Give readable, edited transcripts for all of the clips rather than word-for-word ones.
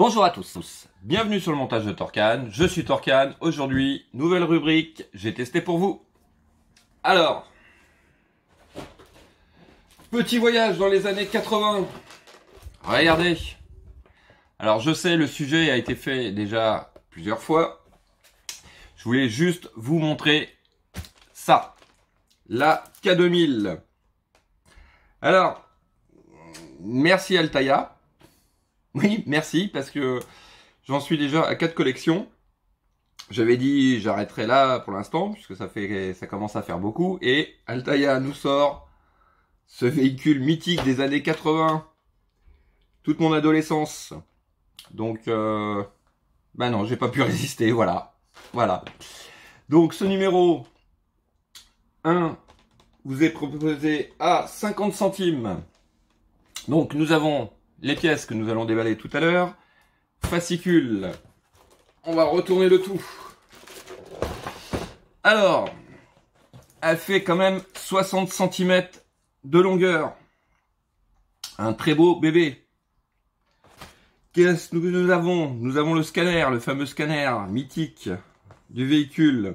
Bonjour à tous, bienvenue sur le montage de Torcan, je suis Torcan, aujourd'hui, nouvelle rubrique, j'ai testé pour vous. Alors, petit voyage dans les années 80, regardez. Alors je sais, le sujet a été fait déjà plusieurs fois, je voulais juste vous montrer ça, la K2000. Alors, merci Altaïa. Oui, merci, parce que j'en suis déjà à 4 collections. J'avais dit j'arrêterai là pour l'instant, puisque ça commence à faire beaucoup. Et Altaïa nous sort ce véhicule mythique des années 80. Toute mon adolescence. Donc, bah non, j'ai pas pu résister, voilà. Voilà. Donc, ce numéro 1 vous est proposé à 50 centimes. Donc, nous avons les pièces que nous allons déballer tout à l'heure. Fascicule. On va retourner le tout. Alors, elle fait quand même 60 cm de longueur. Un très beau bébé. Qu'est-ce que nous avons? Nous avons le scanner, le fameux scanner mythique du véhicule.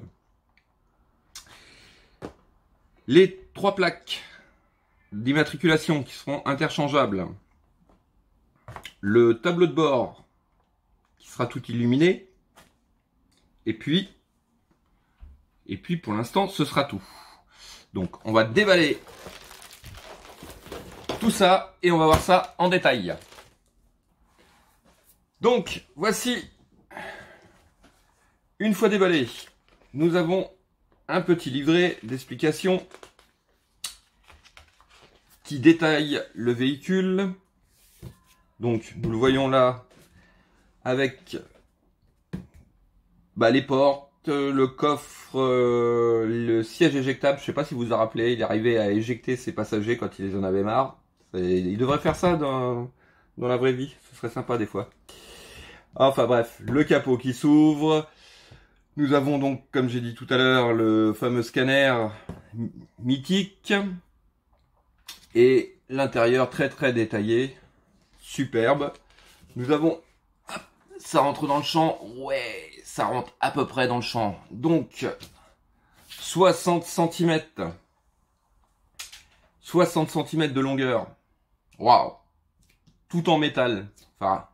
Les 3 plaques d'immatriculation qui seront interchangeables. Le tableau de bord qui sera tout illuminé. Et puis pour l'instant, ce sera tout. Donc, on va déballer tout ça et on va voir ça en détail. Donc, voici, une fois déballé, nous avons un petit livret d'explication qui détaille le véhicule. Donc, nous le voyons là avec les portes, le coffre, le siège éjectable. Je sais pas si vous vous en rappelez, il est arrivé à éjecter ses passagers quand ils en avaient marre. Il devrait faire ça dans la vraie vie, ce serait sympa des fois. Enfin bref, le capot qui s'ouvre. Nous avons donc, comme j'ai dit tout à l'heure, le fameux scanner mythique. Et l'intérieur très très détaillé. Superbe. Nous avons... Ça rentre dans le champ. Ouais, ça rentre à peu près dans le champ. Donc, 60 cm. 60 cm de longueur. Waouh. Tout en métal. Enfin,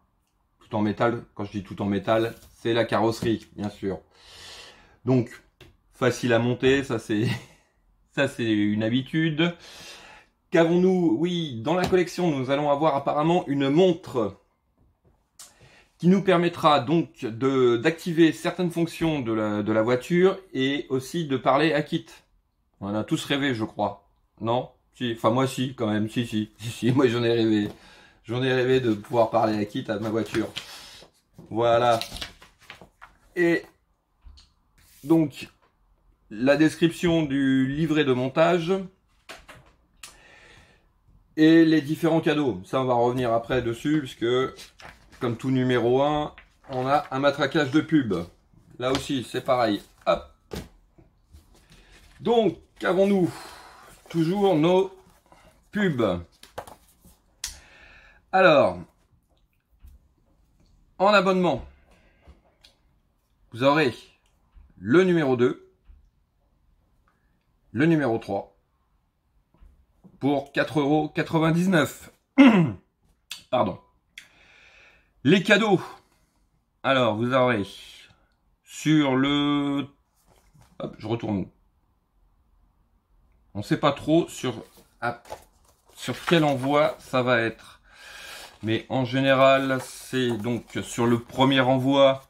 tout en métal. Quand je dis tout en métal, c'est la carrosserie, bien sûr. Donc, facile à monter. Ça, c'est une habitude. Qu'avons-nous? Oui, dans la collection, nous allons avoir apparemment une montre qui nous permettra donc d'activer certaines fonctions de la voiture et aussi de parler à Kit. On a tous rêvé, je crois. Non? Si, enfin moi si, quand même. Si, moi j'en ai rêvé. J'en ai rêvé de pouvoir parler à Kit à ma voiture. Voilà. Et donc, la description du livret de montage et les différents cadeaux. Ça, on va revenir après dessus, puisque, comme tout numéro 1, on a un matraquage de pub. Là aussi, c'est pareil. Hop. Donc, qu'avons-nous? Toujours nos pubs. Alors, en abonnement, vous aurez le numéro 2, le numéro 3, pour 4,99 €. Pardon. Les cadeaux. Alors, vous aurez sur le... Hop, je retourne. On ne sait pas trop sur quel envoi ça va être. Mais en général, c'est donc sur le premier envoi,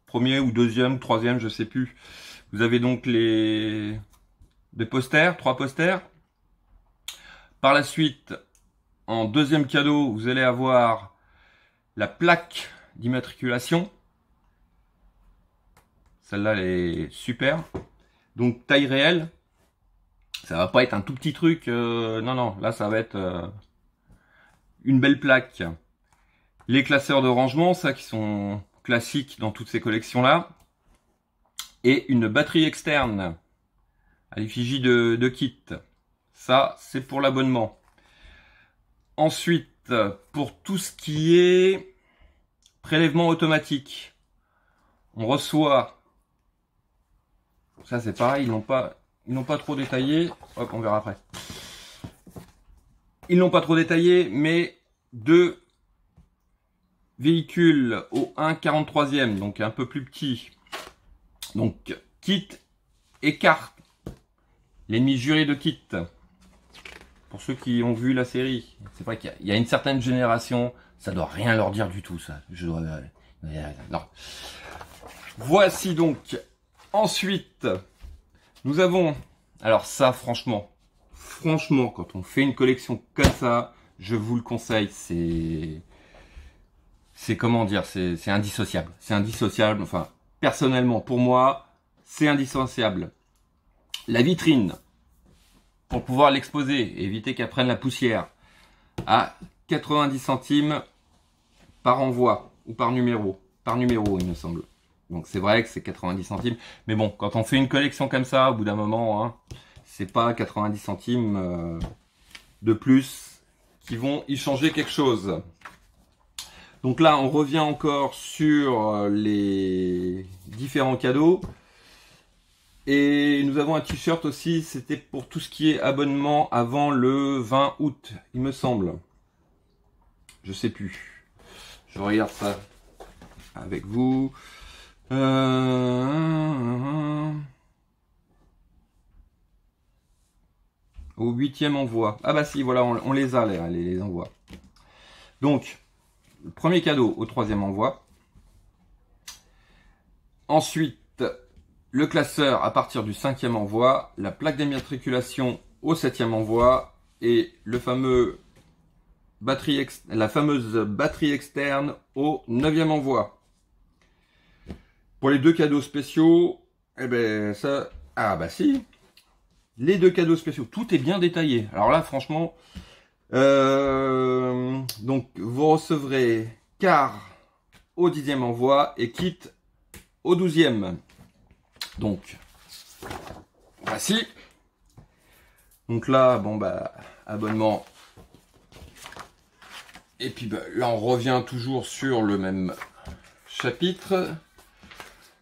premier ou deuxième, troisième, je sais plus. Vous avez donc des posters, 3 posters. Par la suite, en deuxième cadeau, vous allez avoir la plaque d'immatriculation. Celle-là, elle est super. Donc, taille réelle. Ça va pas être un tout petit truc. Non, là, ça va être une belle plaque. Les classeurs de rangement, ça qui sont classiques dans toutes ces collections-là. Et une batterie externe à l'effigie de Kit. Ça, c'est pour l'abonnement. Ensuite, pour tout ce qui est prélèvement automatique. On reçoit, ça c'est pareil, ils n'ont pas trop détaillé, hop, on verra après. Ils n'ont pas trop détaillé, mais 2 véhicules au 1,43e, donc un peu plus petit. Donc, kit et carte. L'ennemi juré de kit. Pour ceux qui ont vu la série, c'est vrai qu'il y a une certaine génération, ça doit rien leur dire du tout, ça. Non. Voici donc, ensuite, nous avons, alors ça, franchement, quand on fait une collection comme ça, je vous le conseille, c'est comment dire, c'est indissociable. C'est indissociable, enfin, personnellement, pour moi, c'est indissociable. La vitrine, pour pouvoir l'exposer, éviter qu'elle prenne la poussière, à 90 centimes par envoi, ou par numéro, il me semble. Donc c'est vrai que c'est 90 centimes, mais bon, quand on fait une collection comme ça, au bout d'un moment, hein, c'est pas 90 centimes de plus qui vont y changer quelque chose. Donc là, on revient encore sur les différents cadeaux. Et nous avons un t-shirt aussi, c'était pour tout ce qui est abonnement avant le 20 août, il me semble. Je sais plus. Je regarde ça avec vous. Au 8e envoi. Ah bah si, voilà, on les a, les envois. Donc, le premier cadeau au 3e envoi. Ensuite, le classeur à partir du 5e envoi. La plaque d'immatriculation au 7e envoi. Et le fameux la fameuse batterie externe au 9e envoi. Pour les 2 cadeaux spéciaux, eh ben ça... Ah bah si, les 2 cadeaux spéciaux, tout est bien détaillé. Alors là, franchement, donc vous recevrez car au 10e envoi et kit au 12e. Donc, voici. Donc là, bon bah, abonnement. Et puis bah, là, on revient toujours sur le même chapitre.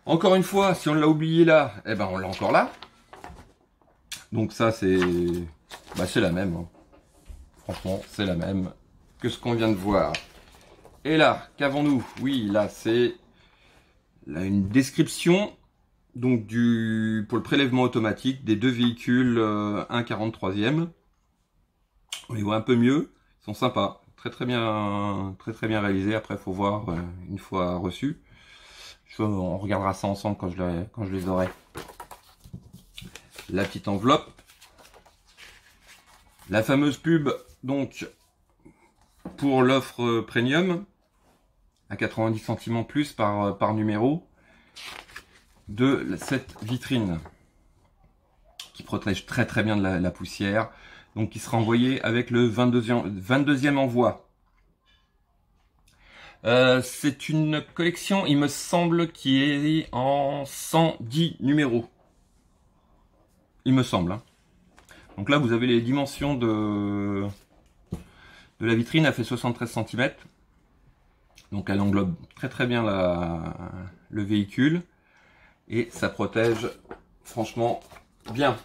Encore une fois, si on l'a oublié là, eh ben on l'a encore là. Donc ça, c'est la même. Hein. Franchement, c'est la même que ce qu'on vient de voir. Et là, qu'avons-nous? Oui, là, c'est une description donc pour le prélèvement automatique des 2 véhicules 1,43e. On les voit un peu mieux. Ils sont sympas. Très bien réalisés. Après, il faut voir une fois reçus. On regardera ça ensemble quand je les aurai. La petite enveloppe. La fameuse pub, donc, pour l'offre premium, à 90 centimes en plus par numéro, de cette vitrine, qui protège très bien de la poussière, donc qui sera envoyée avec le 22e envoi. C'est une collection, il me semble, qui est en 110 numéros. Il me semble. Hein. Donc là, vous avez les dimensions de la vitrine. Elle fait 73 cm. Donc elle englobe très bien le véhicule. Et ça protège franchement bien.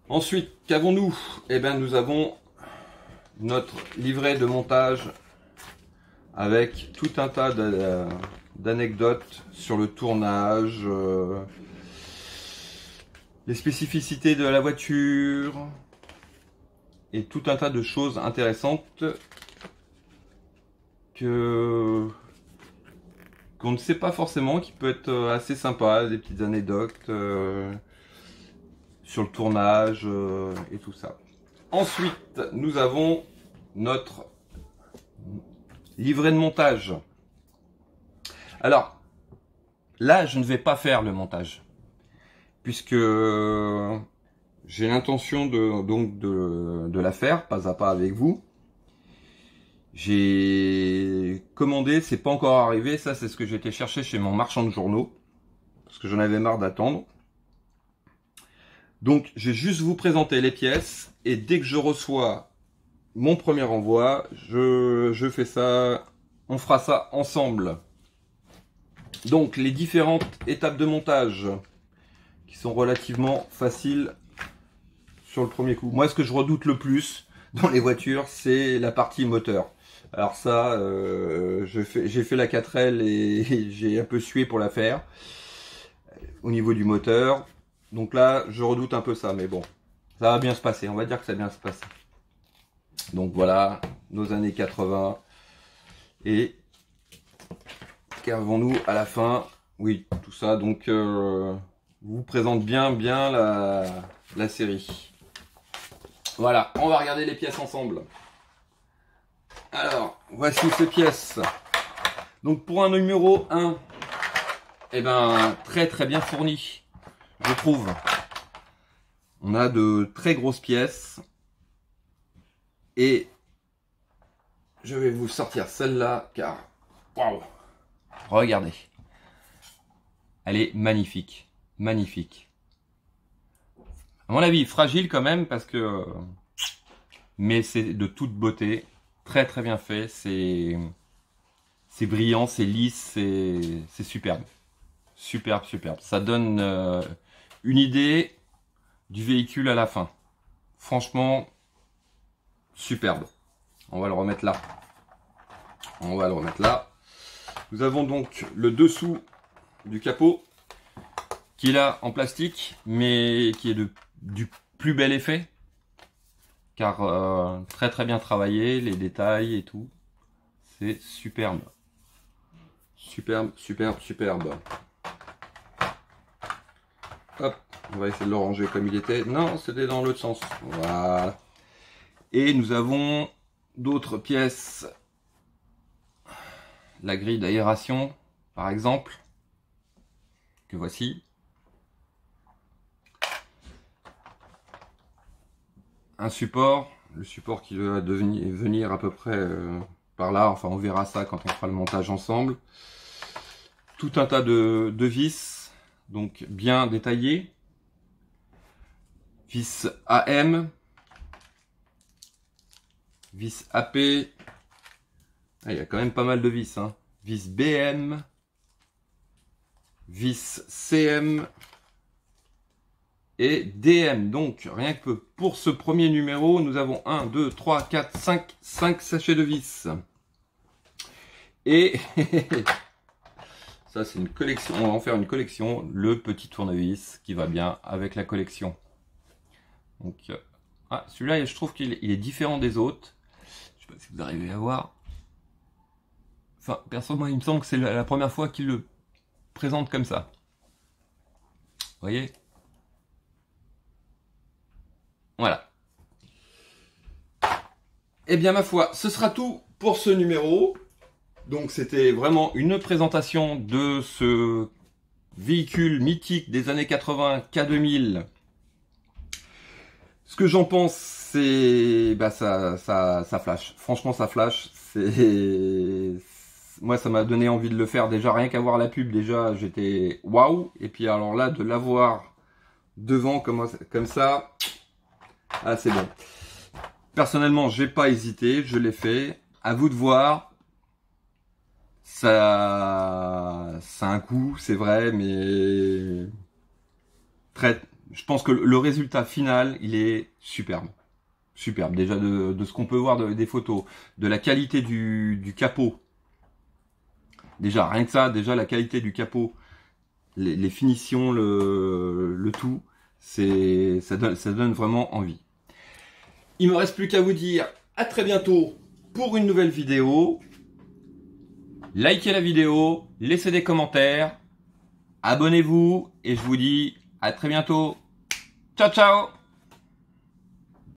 Ensuite, qu'avons-nous? Eh bien, nous avons notre livret de montage avec tout un tas d'anecdotes sur le tournage, les spécificités de la voiture et tout un tas de choses intéressantes qu'on ne sait pas forcément, qui peut être assez sympa, des petites anecdotes sur le tournage et tout ça. Ensuite, nous avons notre livret de montage. Alors, là, je ne vais pas faire le montage, puisque j'ai l'intention de la faire pas à pas avec vous. J'ai commandé, c'est pas encore arrivé, ça c'est ce que j'ai été chercher chez mon marchand de journaux, parce que j'en avais marre d'attendre. Donc, je vais juste vous présenter les pièces, et dès que je reçois mon premier envoi, je fais ça on fera ça ensemble. Donc les différentes étapes de montage qui sont relativement faciles sur le premier coup. Moi, ce que je redoute le plus dans les voitures, c'est la partie moteur. Alors ça, j'ai fait la 4L et j'ai un peu sué pour la faire au niveau du moteur. Donc là, je redoute un peu ça, mais bon, ça va bien se passer. On va dire que ça va bien se passer. Donc voilà, nos années 80. Et qu'avons-nous à la fin? Oui, tout ça, donc vous présente bien la série. Voilà, on va regarder les pièces ensemble. Alors, voici ces pièces. Donc pour un numéro 1, eh ben, très bien fourni, je trouve. On a de très grosses pièces. Et je vais vous sortir celle-là, car, waouh, regardez. Elle est magnifique, magnifique. À mon avis, fragile quand même, parce que... mais c'est de toute beauté. Très bien fait. C'est brillant, c'est lisse, c'est superbe. Superbe. Ça donne une idée du véhicule à la fin. Franchement, superbe. On va le remettre là. Nous avons donc le dessous du capot qui est là en plastique, mais qui est du plus bel effet, car très bien travaillé, les détails et tout, c'est superbe. Superbe. Hop, on va essayer de le ranger comme il était. Non, c'était dans l'autre sens. Voilà. Et nous avons d'autres pièces. La grille d'aération, par exemple, que voici. Un support, le support qui va venir à peu près par là. Enfin, on verra ça quand on fera le montage ensemble. Tout un tas de vis, donc bien détaillés. Vis AM, vis AP. Ah, il y a quand même pas mal de vis, hein. Vis BM, vis CM et DM. Donc, rien que pour ce premier numéro, nous avons 1, 2, 3, 4, 5 sachets de vis. Et ça, c'est une collection. On va en faire une collection. Le petit tournevis qui va bien avec la collection. Donc, celui-là, je trouve qu'il est différent des autres. Je sais pas si vous arrivez à voir. Enfin, personnellement, il me semble que c'est la première fois qu'il le présente comme ça. Vous voyez? Voilà. Eh bien, ma foi, ce sera tout pour ce numéro. Donc, c'était vraiment une présentation de ce véhicule mythique des années 80, K2000. Ce que j'en pense, c'est... bah, ça flash. Franchement, ça flash. Moi, ça m'a donné envie de le faire. Déjà, rien qu'à voir la pub, déjà, j'étais waouh. Et puis, alors là, de l'avoir devant comme ça, ah, c'est bon. Personnellement, j'ai pas hésité, je l'ai fait. À vous de voir. Ça a un coût, c'est vrai, mais je pense que le résultat final, il est superbe. Superbe. Déjà de ce qu'on peut voir des photos, de la qualité du capot. Déjà, rien que ça, déjà la qualité du capot, les finitions, le tout, ça donne vraiment envie. Il me reste plus qu'à vous dire à très bientôt pour une nouvelle vidéo. Likez la vidéo, laissez des commentaires, abonnez-vous et je vous dis à très bientôt. Ciao ciao!